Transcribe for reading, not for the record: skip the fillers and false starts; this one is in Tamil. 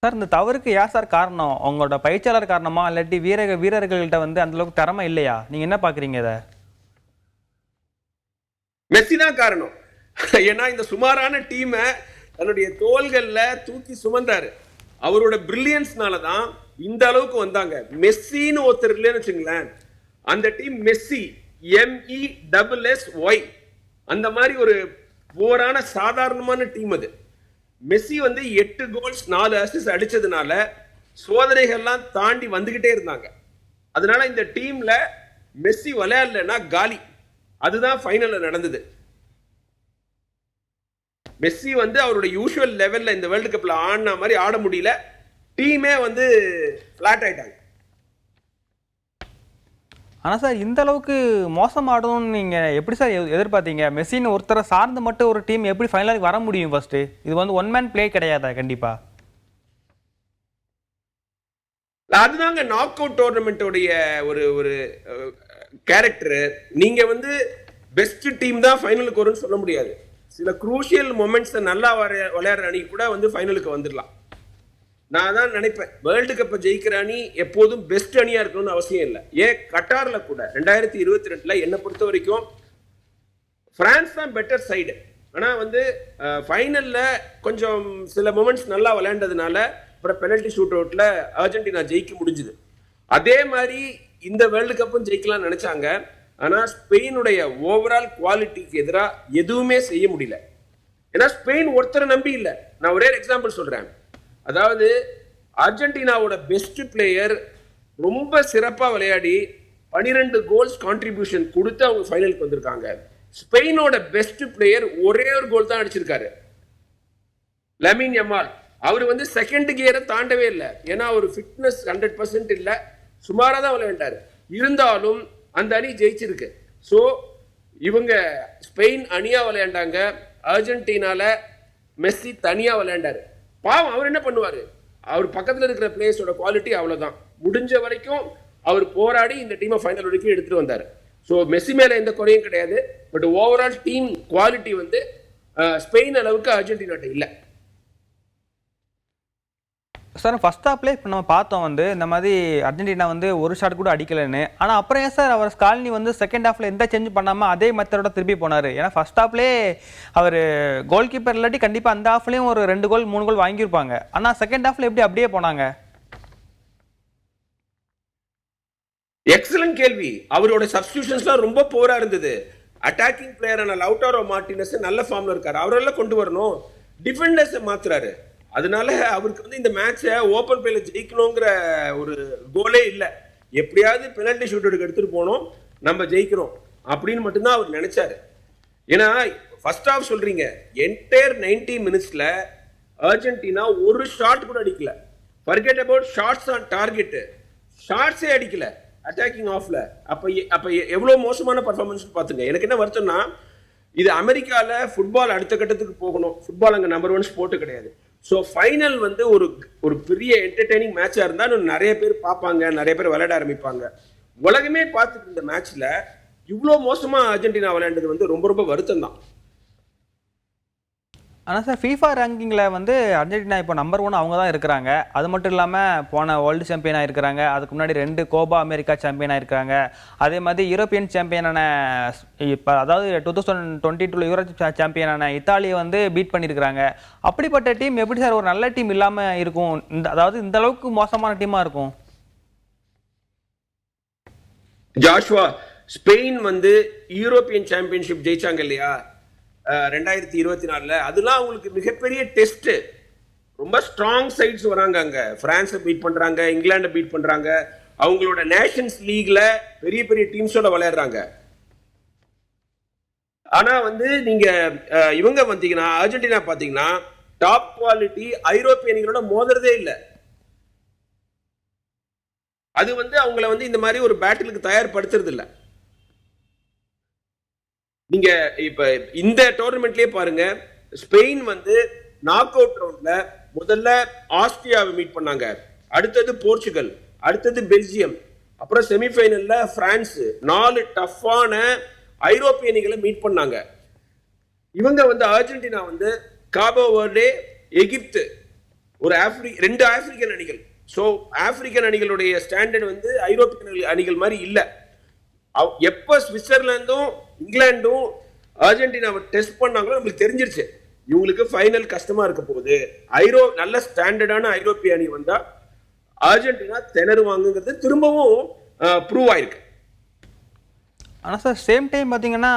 சார் இந்த தவறுக்கு ஏன் சார் காரணம்? உங்களோட பயிற்சியாளர் காரணமா? இல்லாட்டி வீரர்கள்ட்ட வந்து அந்த அளவுக்கு திறமை இல்லையா? நீங்க என்ன பாக்குறீங்க இத? மெஸ்ஸி தான் காரணம். ஏன்னா இந்த சுமாரான டீமை தன்னுடைய தோள்கள்ல தூக்கி சுமந்தாரு. அவரோட பிரில்லியன்ஸ்னால தான் இந்த அளவுக்கு வந்தாங்க. மெஸ்ஸின்னு ஒருத்தர் இல்லைன்னு வச்சுங்களேன், அந்த டீம் மெஸ்ஸி MESSY அந்த மாதிரி ஒரு ஓரான சாதாரணமான டீம் அது. மெஸ்ஸி வந்து 8 கோல்ஸ் 4 அசிஸ்ட் அடிச்சதுனால சோதனைகள்லாம் தாண்டி வந்துகிட்டே இருந்தாங்க. அதனால இந்த டீம்ல மெஸ்ஸி விளையாடலன்னா காலி. அதுதான் ஃபைனல்ல நடந்தது. மெஸ்ஸி வந்து அவரோட யூஷுவல் லெவல்ல இந்த வேர்ல்டு கப்ல ஆடின மாதிரி ஆட முடியல. டீமே வந்து பிளாட் ஆயிட்டாங்க. ஆனா சார் இந்த அளவுக்கு மோசம் ஆடணும்னு நீங்க எப்படி சார் எதிர்பார்த்தீங்க? மெஸ்ஸின்னு ஒருத்தரை சார்ந்து மட்டும் ஒரு டீம் எப்படி ஃபைனலுக்கு வர முடியும் ஃபர்ஸ்ட்? இது வந்து ஒன் மேன் பிளே கிடையாதா கண்டிப்பா? அதுதாங்க நாக் அவுட் டோர்னமெண்டோடைய ஒரு ஒரு கேரக்டர். நீங்க வந்து பெஸ்ட் டீம் தான் ஃபைனலுக்கு வரும்னு சொல்ல முடியாது. சில குரூஷியல் மொமெண்ட்ஸ் நல்லா விளையாடுற அணி கூட வந்து ஃபைனலுக்கு வந்துடலாம். நான் தான் நினைப்பேன், வேர்ல்டு கப்பை ஜெயிக்கிற அணி எப்போதும் பெஸ்ட் அணியா இருக்கணும்னு அவசியம் இல்லை. ஏன் கட்டார்ல கூட 2022 என்னை பொறுத்த வரைக்கும் பிரான்ஸ் தான் பெட்டர் சைடு. ஆனா வந்து ஃபைனல்ல கொஞ்சம் சில மொமெண்ட்ஸ் நல்லா விளையாண்டதுனால அப்புறம் பெனல்டி ஷூட் அவுட்ல அர்ஜென்டினா ஜெயிக்க முடிஞ்சுது. அதே மாதிரி இந்த வேர்ல்டு கப்பும் ஜெயிக்கலாம்னு நினைச்சாங்க. ஆனா ஸ்பெயினுடைய ஓவரால் குவாலிட்டிக்கு எதிராக எதுவுமே செய்ய முடியல. ஏன்னா ஸ்பெயின் ஒருத்தரை நம்பி இல்லை. நான் ஒரே எக்ஸாம்பிள் சொல்றேன். அதாவது அர்ஜென்டினாவோட பெஸ்ட் பிளேயர் ரொம்ப சிறப்பாக விளையாடி 12 கோல்ஸ் கான்ட்ரிபியூஷன் கொடுத்து அவங்க ஃபைனலுக்கு வந்திருக்காங்க. ஸ்பெயினோட பெஸ்ட் பிளேயர் ஒரே ஒரு கோல் தான் அடிச்சிருக்காரு, லமின் யமால். அவர் வந்து செகண்ட் கியரை தாண்டவே இல்லை. ஏன்னா அவர் ஃபிட்னஸ் 100% இல்லை, சுமாராக தான் விளையாண்டாரு. இருந்தாலும் அந்த அணி ஜெயிச்சிருக்கு. ஸோ இவங்க ஸ்பெயின் அணியா விளையாண்டாங்க, அர்ஜென்டினால மெஸ்ஸி தனியா விளையாண்டாரு. பாவம், அவர் என்ன பண்ணுவாரு? அவர் பக்கத்தில் இருக்கிற பிளேயர்ஸோட குவாலிட்டி அவ்வளோதான். முடிஞ்ச வரைக்கும் அவர் போராடி இந்த டீமை ஃபைனல் வரைக்கும் எடுத்துட்டு வந்தார். ஸோ மெஸ்ஸி மேலே எந்த குறையும் கிடையாது. பட் ஓவரால் டீம் குவாலிட்டி வந்து ஸ்பெயின் அளவுக்கு அர்ஜென்டினாட்ட இல்லை. சார் ஃபர்ஸ்ட் ஹாஃப்ல இப்போ நம்ம பார்த்தோம் வந்து இந்த மாதிரி அர்ஜென்டினா வந்து ஒரு ஷாட் கூட அடிக்கலைன்னு. ஆனால் அப்புறம் ஏன் சார் அவர் ஸ்கால்னி வந்து செகண்ட் ஹாஃப்ல எந்த சேஞ்ச் பண்ணாமல் அதே மெத்தடோட திருப்பி போனார்? ஏன்னா ஃபர்ஸ்ட் ஹாஃப்லேயே அவர் கோல் கீப்பர் இல்லாட்டி கண்டிப்பாக அந்த ஹாஃப்லேயும் ஒரு 2 கோல் 3 கோல் வாங்கியிருப்பாங்க. ஆனால் செகண்ட் ஹாஃப்ல எப்படி அப்படியே போனாங்க? எக்ஸலன்ட் கேள்வி. அவரோட சப்ஸ்டிடியூஷன்ஸ்லாம் ரொம்ப போரா இருந்தது. அட்டாக்கிங் பிளேயரான லவுட்டாரோ மார்டினஸ் நல்ல ஃபார்ம்ல இருக்காரு, அவரெல்லாம் கொண்டு வரணும். டிஃபெண்டர்ஸை மாத்துறாரு. அதனால அவருக்கு வந்து இந்த மேட்சை ஓப்பன் பிளேல ஜெயிக்கணுங்கிற ஒரு கோலே இல்லை. எப்படியாவது பெனல்டி ஷூட் அவுட் எடுத்துட்டு போனோம், நம்ம ஜெயிக்கிறோம் அப்படின்னு மட்டும்தான் அவர் நினைச்சாரு. ஏன்னா ஃபர்ஸ்ட் ஹாஃப் சொல்றீங்க, என்டையர் 90 மினிட்ஸ்ல அர்ஜென்டினா ஒரு ஷாட் கூட அடிக்கல. Forget about shots on target, ஷாட்ஸே அடிக்கல அட்டாக்கிங் ஆஃப்ல. அப்ப எவ்வளவு மோசமான பர்ஃபார்மன்ஸ் பாத்துங்க. எனக்கு என்ன வருத்தம்னா, இது அமெரிக்கால ஃபுட்பால் அடுத்த கட்டத்துக்கு போகணும். ஃபுட்பால் அங்க நம்பர் 1 ஸ்போர்ட் கிடையாது. ஸோ ஃபைனல் வந்து ஒரு பெரிய என்டர்டெய்னிங் மேட்சா இருந்தா நிறைய பேர் பார்ப்பாங்க, நிறைய பேர் விளையாட ஆரம்பிப்பாங்க. உலகமே பார்த்துட்டு இந்த மேட்ச்ல இவ்வளோ மோசமா அர்ஜென்டினா விளையாண்டது வந்து ரொம்ப ரொம்ப வருத்தம் தான். ஆனால் சார் ஃபீஃபா ரேங்கிங்கில் வந்து அர்ஜென்டினா இப்போ நம்பர் 1 அவங்க தான் இருக்கிறாங்க. அது மட்டும் இல்லாமல் போன வேர்ல்டு சாம்பியனாக இருக்கிறாங்க. அதுக்கு முன்னாடி 2 கோபா அமெரிக்கா சாம்பியனாக இருக்கிறாங்க. அதே மாதிரி யூரோப்பியன் சாம்பியனான இப்போ அதாவது 2022 யூரோ சாம்பியனான இத்தாலியை வந்து பீட் பண்ணியிருக்கிறாங்க. அப்படிப்பட்ட டீம் எப்படி சார் ஒரு நல்ல டீம் இல்லாமல் இருக்கும்? அதாவது இந்த அளவுக்கு மோசமான டீமாக இருக்கும்? ஜாஷ்வா, ஸ்பெயின் வந்து யூரோப்பியன் சாம்பியன்ஷிப் ஜெயிச்சாங்க இல்லையா 2024, அதெல்லாம் அவங்களுக்கு மிகப்பெரிய டெஸ்ட். ரொம்ப ஸ்ட்ராங் சைட்ஸ் வராங்க அங்க. பிரான்ஸை பீட் பண்றாங்க, இங்கிலாண்டை பீட் பண்றாங்க, அவங்களோட நேஷன்ஸ் லீக்ல பெரிய பெரிய டீம்ஸோட விளையாடுறாங்க. ஆனா வந்து நீங்க இவங்க வந்தீங்கன்னா அர்ஜென்டினா பாத்தீங்கன்னா டாப் குவாலிட்டி ஐரோப்பியன்களோட மோதுறதே இல்லை. அது வந்து அவங்கள வந்து இந்த மாதிரி ஒரு பேட்டிலுக்கு தயார்படுத்துறது இல்லை. நீங்க இப்ப இந்த டோர்னமெண்ட்லயே பாருங்க, ஸ்பெயின் வந்து நாக் அவுட் ரவுண்ட்ல முதல்ல ஆஸ்திரியாவை மீட் பண்ணாங்க, அடுத்தது போர்ச்சுகல், அடுத்தது பெல்ஜியம், அப்புறம் செமிஃபைனல்ல பிரான்ஸ். 4 டஃப்பான ஐரோப்பிய அணிகளை மீட் பண்ணாங்க. இவங்க வந்து அர்ஜென்டினா வந்து காபோ வெர்டே, எகிப்து, ஒரு ரெண்டு ஆப்பிரிக்கன் அணிகள். ஸோ ஆப்பிரிக்கன் அணிகளுடைய ஸ்டாண்டர்ட் வந்து ஐரோப்பியன் அணிகள் மாதிரி இல்லை. எப்போ சுவிட்சர்லாந்தும் இங்கிலாந்தும் அர்ஜென்டினாவை டெஸ்ட் பண்ணாங்களோ நம்மளுக்கு தெரிஞ்சிருச்சு இவங்களுக்கு ஃபைனல் கஷ்டமா இருக்க போகுது. நல்ல ஸ்டாண்டர்டான ஐரோப்பிய அணி வந்தா அர்ஜென்டினா திணறுவாங்கிறது திரும்பவும் ப்ரூவ் ஆயிருக்கு. ஆனால் சார் சேம் டைம் பார்த்தீங்கன்னா